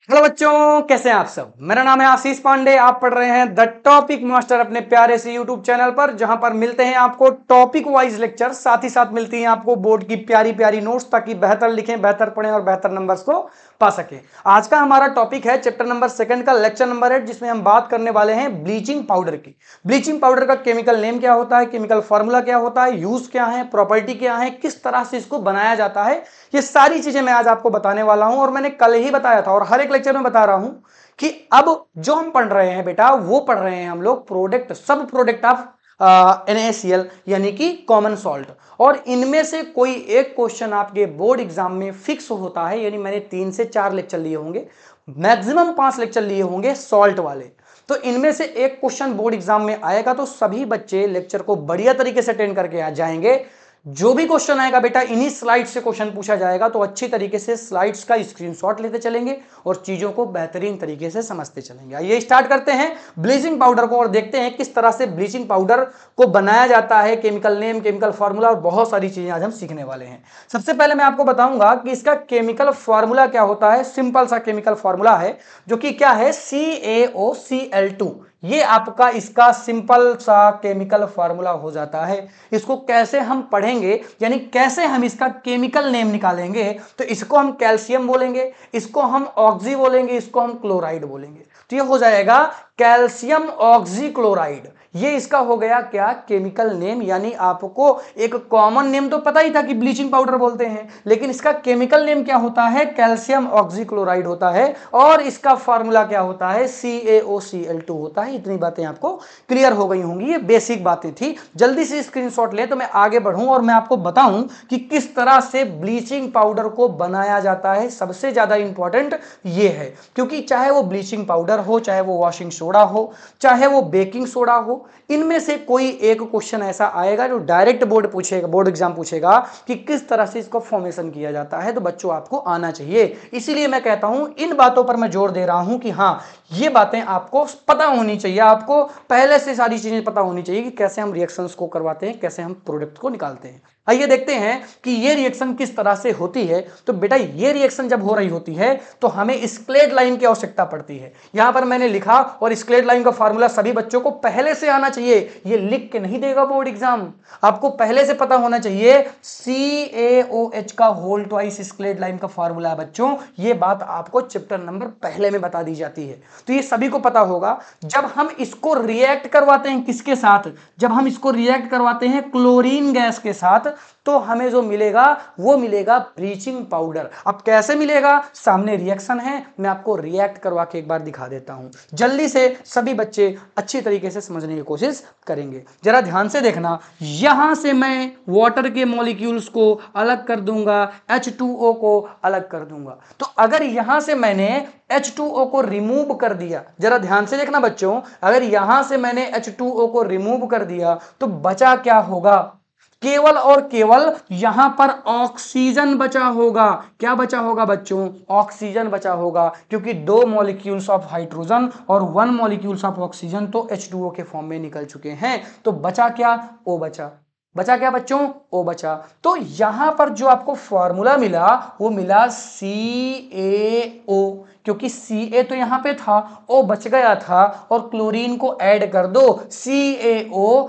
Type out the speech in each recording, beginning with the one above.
Hello बच्चों, कैसे हैं आप सब। मेरा नाम है आशीष पांडे। आप पढ़ रहे हैं द टॉपिक मास्टर अपने प्यारे से यूट्यूब चैनल पर, जहां पर मिलते हैं आपको टॉपिक वाइज लेक्चर, साथ ही साथ मिलती हैं आपको बोर्ड की प्यारी प्यारी नोट्स, ताकि बेहतर लिखें, बेहतर पढ़ें और बेहतर नंबर्स को पा सकें। आज का हमारा टॉपिक है चैप्टर नंबर 2 का लेक्चर नंबर 8, जिसमें हम बात करने वाले हैं ब्लीचिंग पाउडर की। ब्लीचिंग पाउडर का केमिकल नेम क्या होता है, केमिकल फॉर्मूला क्या होता है, यूज क्या है, प्रॉपर्टी क्या है, किस तरह से इसको बनाया जाता है, ये सारी चीजें मैं आज आपको बताने वाला हूं। और मैंने कल ही बताया था और हर एक लेक्चर में बता रहा हूं कि अब जो हम पढ़ रहे हैं बेटा, वो पढ़ रहे हैं हम लोग प्रोडक्ट, सब प्रोडक्ट ऑफ NaCl यानी कि कॉमन सॉल्ट। और इनमें से कोई एक क्वेश्चन आपके बोर्ड एग्जाम में फिक्स होता है, यानी मैंने 3 से 4 लेक्चर लिए होंगे, मैक्सिमम 5 लेक्चर लिए होंगे सॉल्ट वाले। तो इनमें से एक क्वेश्चन बोर्ड एग्जाम में आएगा, तो सभी बच्चे लेक्चर को बढ़िया तरीके से अटेंड करके आ जाएंगे। जो भी क्वेश्चन आएगा बेटा, इन्हीं स्लाइड से क्वेश्चन पूछा जाएगा, तो अच्छी तरीके से स्लाइड्स का स्क्रीनशॉट लेते चलेंगे और चीजों को बेहतरीन तरीके से समझते चलेंगे। आइए स्टार्ट करते हैं ब्लीचिंग पाउडर को और देखते हैं किस तरह से ब्लीचिंग पाउडर को बनाया जाता है, केमिकल नेम, केमिकल फॉर्मूला और बहुत सारी चीजें आज हम सीखने वाले हैं। सबसे पहले मैं आपको बताऊंगा कि इसका केमिकल फॉर्मूला क्या होता है। सिंपल सा केमिकल फॉर्मूला है, जो कि क्या है, CaOCl2। ये आपका इसका सिंपल सा केमिकल फार्मूला हो जाता है। इसको कैसे हम पढ़ेंगे, यानी कैसे हम इसका केमिकल नेम निकालेंगे, तो इसको हम कैल्शियम बोलेंगे, इसको हम ऑक्सी बोलेंगे, इसको हम क्लोराइड बोलेंगे। तो ये हो जाएगा कैल्शियम ऑक्सी क्लोराइड। ये इसका हो गया क्या, केमिकल नेम। यानी आपको एक कॉमन नेम तो पता ही था कि ब्लीचिंग पाउडर बोलते हैं, लेकिन इसका केमिकल नेम क्या होता है, कैल्शियम ऑक्सीक्लोराइड होता है। और इसका फार्मूला क्या होता है, CaOCl2 होता है। इतनी बातें आपको क्लियर हो गई होंगी, ये बेसिक बातें थी। जल्दी से स्क्रीनशॉट ले तो मैं आगे बढ़ूं और मैं आपको बताऊं कि किस तरह से ब्लीचिंग पाउडर को बनाया जाता है। सबसे ज्यादा इंपॉर्टेंट ये है, क्योंकि चाहे वो ब्लीचिंग पाउडर हो, चाहे वो वॉशिंग सोडा हो, चाहे वो बेकिंग सोडा हो, इनमें से कोई एक क्वेश्चन ऐसा आएगा जो डायरेक्ट बोर्ड पूछेगा, बोर्ड एग्जाम पूछेगा कि किस तरह से इसको फॉर्मेशन किया जाता है। तो बच्चों आपको आना चाहिए, इसीलिए मैं कहता हूं इन बातों पर मैं जोर दे रहा हूं कि हाँ, ये बातें आपको पता होनी चाहिए। आपको पहले से सारी चीजें पता होनी चाहिए कि कैसे हम रिएक्शंस को करवाते हैं, कैसे हम प्रोडक्ट को निकालते हैं। आइए देखते हैं कि ये रिएक्शन किस तरह से होती है। तो बेटा, ये रिएक्शन जब हो रही होती है तो हमें स्क्लेड लाइन की आवश्यकता पड़ती है। यहां पर मैंने लिखा, और स्क्लेड लाइन का फार्मूला सभी बच्चों को पहले से आना चाहिए। ये लिख के नहीं देगा बोर्ड एग्जाम, आपको पहले से पता होना चाहिए। CaOH का होल ट्वाइस स्क्लेड लाइन का फार्मूला है बच्चों। ये बात आपको चैप्टर नंबर पहले में बता दी जाती है, तो ये सभी को पता होगा। जब हम इसको रिएक्ट करवाते हैं किसके साथ, जब हम इसको रिएक्ट करवाते हैं क्लोरीन गैस के साथ, तो हमें जो मिलेगा वो मिलेगा ब्लीचिंग पाउडर। अब कैसे मिलेगा, सामने रिएक्शन है, मैं आपको रिएक्ट करवा के एक बार दिखा देता हूं। जल्दी से सभी बच्चे अच्छी तरीके से समझने की कोशिश करेंगे। जरा ध्यान से देखना, यहां से मैं वाटर के मॉलिक्यूल्स को अलग कर दूंगा, H2O को अलग कर दूंगा। तो अगर यहां से मैंने H2O को रिमूव कर दिया, जरा ध्यान से देखना बच्चों, अगर यहां से मैंने H2O को रिमूव कर दिया तो बचा क्या होगा, केवल और केवल यहां पर ऑक्सीजन बचा होगा। क्या बचा होगा बच्चों, ऑक्सीजन बचा होगा, क्योंकि 2 मॉलिक्यूल्स ऑफ हाइड्रोजन और 1 मॉलिक्यूल्स ऑफ ऑक्सीजन तो H2O के फॉर्म में निकल चुके हैं। तो बचा क्या, O बचा। बचा क्या बच्चों, O बचा। तो यहां पर जो आपको फॉर्मूला मिला वो मिला CaO, क्योंकि Ca तो यहां पे था, O बच गया था, और क्लोरीन को ऐड कर दो, CaOCl2।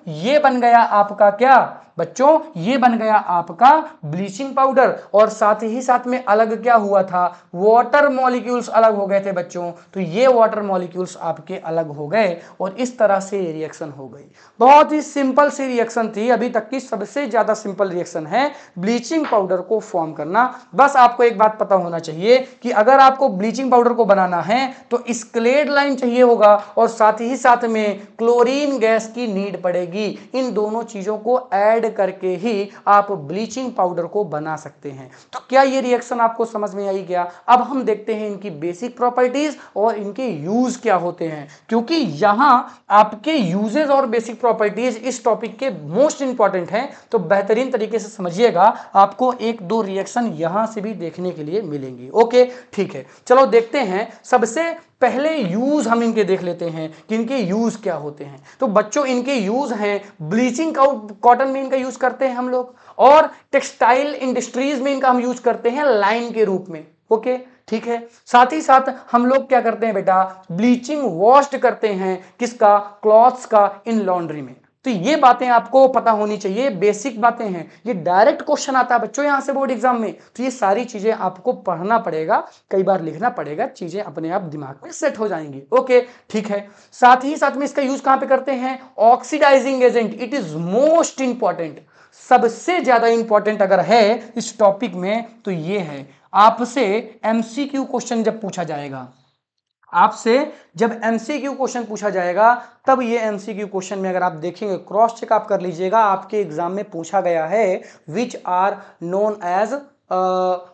ये बन गया आपका क्या बच्चों, ये बन गया आपका ब्लीचिंग पाउडर। और साथ ही साथ में अलग क्या हुआ था, वाटर मॉलिक्यूल्स अलग हो गए थे बच्चों। तो ये वाटर मॉलिक्यूल्स आपके अलग हो गए और इस तरह से रिएक्शन हो गई। बहुत ही सिंपल सी रिएक्शन थी, अभी तक की सबसे ज्यादा सिंपल रिएक्शन है ब्लीचिंग पाउडर को फॉर्म करना। बस आपको एक बात पता होना चाहिए कि अगर आपको ब्लीचिंग पाउडर को बनाना है तो स्क्लेड लाइन चाहिए होगा, और साथ ही साथ में क्लोरीन गैस की नीड पड़ेगी। इन दोनों चीजों को ऐड करके ही आप ब्लीचिंग पाउडर को बना सकते हैं। तो क्या ये रिएक्शन आपको समझ में आई क्या। अब हम देखते हैं इनकी बेसिक प्रॉपर्टीज और इनके यूज क्या होते हैं, क्योंकि यहां आपके यूजेस और बेसिक प्रॉपर्टीज इस टॉपिक के मोस्ट इंपॉर्टेंट हैं। तो बेहतरीन तरीके से समझिएगा, आपको 1-2 रिएक्शन यहां से भी देखने के लिए मिलेंगी। ओके ठीक है, चलो देखते हैं। सबसे पहले यूज हम इनके देख लेते हैं कि इनके यूज क्या होते हैं। तो बच्चों इनके यूज हैं, ब्लीचिंग कॉटन में इनका यूज करते हैं हम लोग, और टेक्सटाइल इंडस्ट्रीज में इनका हम यूज करते हैं लाइन के रूप में। ओके ठीक है। साथ ही साथ हम लोग क्या करते हैं बेटा, ब्लीचिंग वॉश्ड करते हैं किसका, क्लॉथ्स का, इन लॉन्ड्री में। तो ये बातें आपको पता होनी चाहिए, बेसिक बातें हैं, ये डायरेक्ट क्वेश्चन आता है बच्चों यहां से बोर्ड एग्जाम में। तो ये सारी चीजें आपको पढ़ना पड़ेगा, कई बार लिखना पड़ेगा, चीजें अपने आप दिमाग में सेट हो जाएंगी। ओके ठीक है। साथ ही साथ में इसका यूज कहां पे करते हैं, oxidising agent, it is most important, सबसे ज्यादा इंपॉर्टेंट अगर है इस टॉपिक में तो ये है। आपसे एमसीक्यू क्वेश्चन जब पूछा जाएगा, आपसे जब एमसीक्यू क्वेश्चन पूछा जाएगा, तब ये एमसीक्यू क्वेश्चन में अगर आप देखेंगे, क्रॉस चेक आप कर लीजिएगा, आपके एग्जाम में पूछा गया है which are known as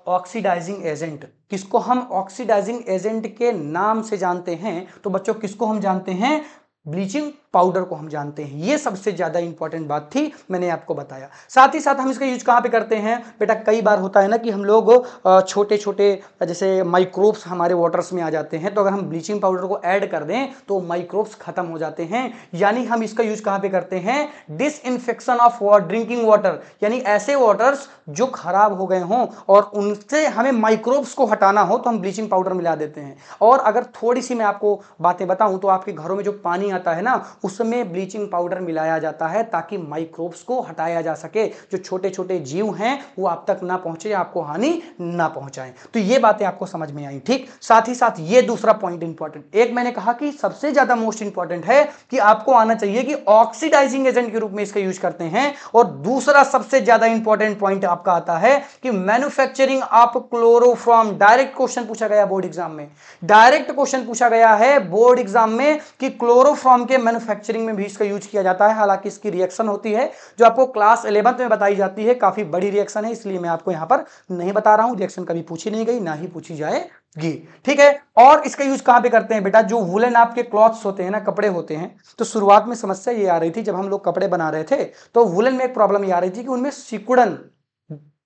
oxidising agent, किसको हम ऑक्सीडाइजिंग एजेंट के नाम से जानते हैं। तो बच्चों किसको हम जानते हैं, ब्लीचिंग पाउडर को हम जानते हैं। ये सबसे ज्यादा इंपॉर्टेंट बात थी, मैंने आपको बताया। साथ ही साथ हम इसका यूज कहां पे करते हैं बेटा, कई बार होता है ना कि हम लोग छोटे छोटे जैसे माइक्रोब्स हमारे वाटर्स में आ जाते हैं, तो अगर हम ब्लीचिंग पाउडर को ऐड कर दें तो माइक्रोब्स खत्म हो जाते हैं। यानी हम इसका यूज कहां पे करते हैं, डिसइंफेक्शन ऑफ ड्रिंकिंग वाटर, यानी ऐसे वाटर्स जो खराब हो गए हों और उनसे हमें माइक्रोब्स को हटाना हो तो हम ब्लीचिंग पाउडर मिला देते हैं। और अगर थोड़ी सी मैं आपको बातें बताऊं तो आपके घरों में जो पानी आता है ना, उसमें ब्लीचिंग पाउडर मिलाया जाता है ताकि माइक्रोब्स को हटाया जा सके, जो छोटे छोटे जीव हैं वो आप तक ना पहुंचे, आपको हानि ना पहुंचाएं। तो ये बातें आपको समझ में आई, ठीक। साथ ही साथ ये दूसरा पॉइंट इंपॉर्टेंट, एक मैंने कहा कि सबसे ज्यादा मोस्ट इंपॉर्टेंट है कि आपको आना चाहिए कि ऑक्सीडाइजिंग एजेंट के रूप में इसका यूज करते हैं। और दूसरा सबसे ज्यादा इंपॉर्टेंट पॉइंट आपका आता है कि manufacturing of chloroform. Direct question पूछा गया बोर्ड एग्जाम में, डायरेक्ट क्वेश्चन पूछा गया है बोर्ड एग्जाम में कि क्लोरोफॉर्म के मैन्युफैक्चरिंग में भी इसका यूज किया जाता है। हालांकि इसकी रिएक्शन होती है जो आपको क्लास 11th में बताई जाती है, काफी बड़ी रिएक्शन है, इसलिए मैं आपको यहां पर नहीं बता रहा हूं। रिएक्शन कभी पूछी नहीं गई, ना ही पूछी जाएगी, ठीक है। और इसका यूज कहां पे करते हैं बेटा, जो वुलन आपके क्लॉथ्स होते हैं ना, कपड़े होते हैं, तो शुरुआत में समस्या ये आ रही थी, जब हम लोग कपड़े बना रहे थे तो वुलन में एक प्रॉब्लम ये आ रही थी कि उनमें सिकुड़न,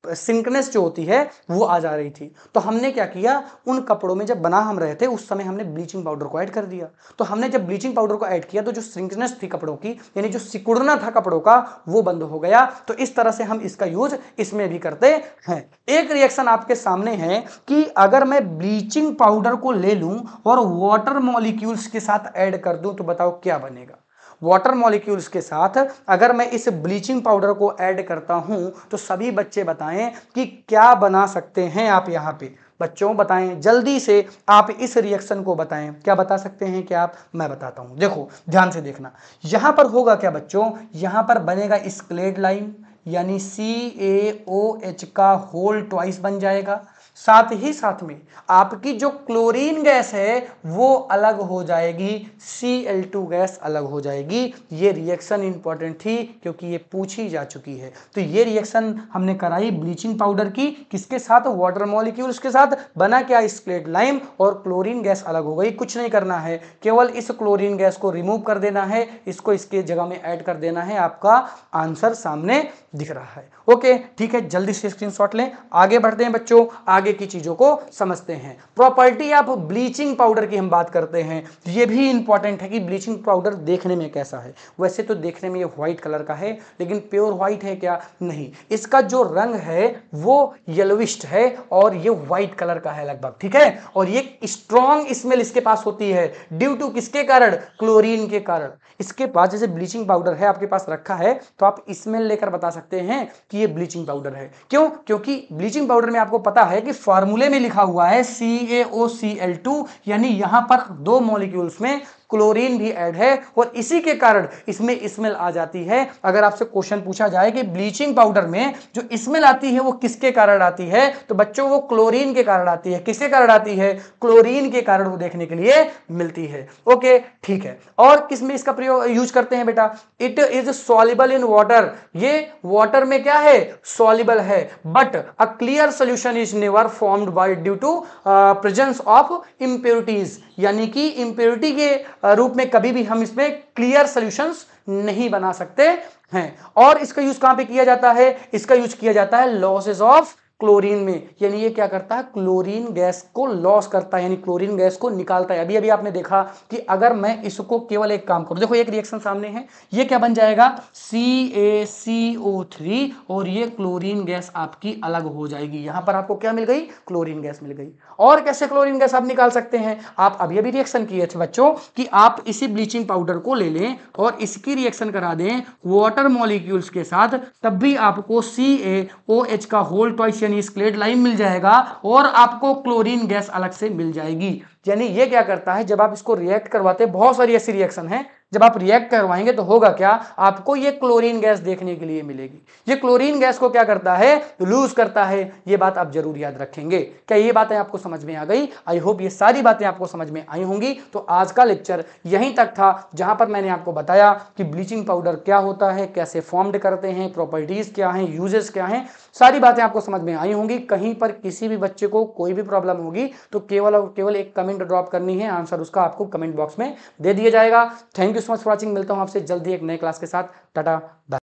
सिंकनेस जो होती है वो आ जा रही थी। तो हमने क्या किया, उन कपड़ों में जब बना हम रहे थे उस समय हमने ब्लीचिंग पाउडर को ऐड कर दिया। तो हमने जब ब्लीचिंग पाउडर को ऐड किया तो जो सिंकनेस थी कपड़ों की, यानी जो सिकुड़ना था कपड़ों का, वो बंद हो गया। तो इस तरह से हम इसका यूज इसमें भी करते हैं। एक रिएक्शन आपके सामने है कि अगर मैं ब्लीचिंग पाउडर को ले लूं और वाटर मॉलिक्यूल्स के साथ ऐड कर दूं तो बताओ क्या बनेगा। वाटर मॉलिक्यूल्स के साथ अगर मैं इस ब्लीचिंग पाउडर को ऐड करता हूं तो सभी बच्चे बताएं कि क्या बना सकते हैं आप। यहां पे बच्चों बताएं जल्दी से, आप इस रिएक्शन को बताएं, क्या बता सकते हैं क्या आप, मैं बताता हूं। देखो ध्यान से देखना, यहां पर होगा क्या बच्चों, यहां पर बनेगा स्क्लेड लाइम, यानी CaOH का होल ट्वाइस बन जाएगा। साथ ही साथ में आपकी जो क्लोरीन गैस है वो अलग हो जाएगी, Cl2 गैस अलग हो जाएगी। ये रिएक्शन इंपॉर्टेंट थी क्योंकि ये पूछी जा चुकी है। तो ये रिएक्शन हमने कराई ब्लीचिंग पाउडर की, किसके साथ, वाटर मॉलिक्यूल्स के साथ। बना क्या, स्क्लेड लाइम, और क्लोरीन गैस अलग हो गई। कुछ नहीं करना है, केवल इस क्लोरीन गैस को रिमूव कर देना है, इसको इसके जगह में ऐड कर देना है। आपका आंसर सामने दिख रहा है। ओके ठीक है, जल्दी से स्क्रीनशॉट लें, आगे बढ़ते हैं बच्चों, आगे की चीजों को समझते हैं। प्रॉपर्टी ऑफ ब्लीचिंग पाउडर की हम बात करते हैं। ये भी इंपॉर्टेंट है कि ब्लीचिंग पाउडर देखने में कैसा है। वैसे तो देखने में ये व्हाइट कलर का है, लेकिन प्योर व्हाइट है क्या, नहीं, इसका जो रंग है वो येलोविश है और ये व्हाइट कलर का है लगभग, ठीक है। और ये स्ट्रॉन्ग स्मेल इसके पास होती है, ड्यू टू किसके कारण, क्लोरीन के कारण। इसके पास जैसे ब्लीचिंग पाउडर है आपके पास रखा है, तो आप स्मेल लेकर बता सकते हैं कि ये ब्लीचिंग पाउडर है। क्यों, क्योंकि ब्लीचिंग पाउडर में आपको पता है कि फॉर्मूले में लिखा हुआ है CaOCl2, यानी यहां पर दो मॉलिक्यूल्स में क्लोरीन भी ऐड है और इसी के कारण इसमें स्मेल आ जाती है। अगर आपसे क्वेश्चन पूछा जाए कि ब्लीचिंग पाउडर में जो स्मेल आती है वो किसके कारण आती है, तो बच्चों वो क्लोरीन के कारण आती है। किसके कारण आती है, क्लोरीन के कारण वो देखने के लिए मिलती है। ओके ठीक है, और किसमें इसका प्रयोग यूज करते हैं बेटा, it is soluble in water. ये वाटर में क्या है, सॉल्युबल है, but a clear solution is never formed by due to presence of impurities, यानी कि इंप्योरिटी के रूप में कभी भी हम इसमें क्लियर सॉल्यूशंस नहीं बना सकते हैं। और इसका यूज कहां पे किया जाता है, इसका यूज किया जाता है लॉसेस ऑफ क्लोरीन में, यानी ये क्या करता है, क्लोरीन गैस को लॉस करता है, यानी क्लोरीन गैस को निकालता है। अभी अभी आपने देखा कि अगर मैं इसको केवल एक काम करूं, देखो एक रिएक्शन सामने है, ये क्या बन जाएगा, CaCO3, और ये क्लोरीन गैस आपकी अलग हो जाएगी। यहां पर आपको क्या मिल गई, क्लोरीन गैस मिल गई। और कैसे क्लोरीन गैस आप निकाल सकते हैं, आप अभी अभी रिएक्शन किए थे बच्चों कि आप इसी ब्लीचिंग पाउडर को ले लें और इसकी रिएक्शन करा दें वाटर मॉलिक्यूल्स के साथ, तब भी आपको CaOH का होल ट्वाइस यानी स्क्लेड लाइन मिल जाएगा और आपको क्लोरीन गैस अलग से मिल जाएगी। यानी ये क्या करता है, जब आप इसको रिएक्ट करवाते हैं, बहुत सारी ऐसी रिएक्शन है, जब आप रिएक्ट करवाएंगे तो होगा क्या, आपको ये क्लोरीन गैस देखने के लिए मिलेगी। ये क्लोरीन गैस को क्या करता है, लूज करता है। ये बात आप जरूर याद रखेंगे। क्या ये बातें आपको समझ में आ गई? आई होप ये सारी बातें आपको समझ में आई होंगी। तो आज का लेक्चर यहीं तक था, जहां पर मैंने आपको बताया कि ब्लीचिंग पाउडर क्या होता है, कैसे फॉर्म्ड करते हैं, प्रॉपर्टीज क्या हैं, यूजेस क्या हैं, सारी बातें आपको समझ में आई होंगी। कहीं पर किसी भी बच्चे को कोई भी प्रॉब्लम होगी तो केवल और केवल एक कमेंट ड्रॉप करनी है, आंसर उसका आपको कमेंट बॉक्स में दे दिया जाएगा। Thank you so much for watching. मिलता हूं आपसे जल्दी एक नए क्लास के साथ। Tata bye.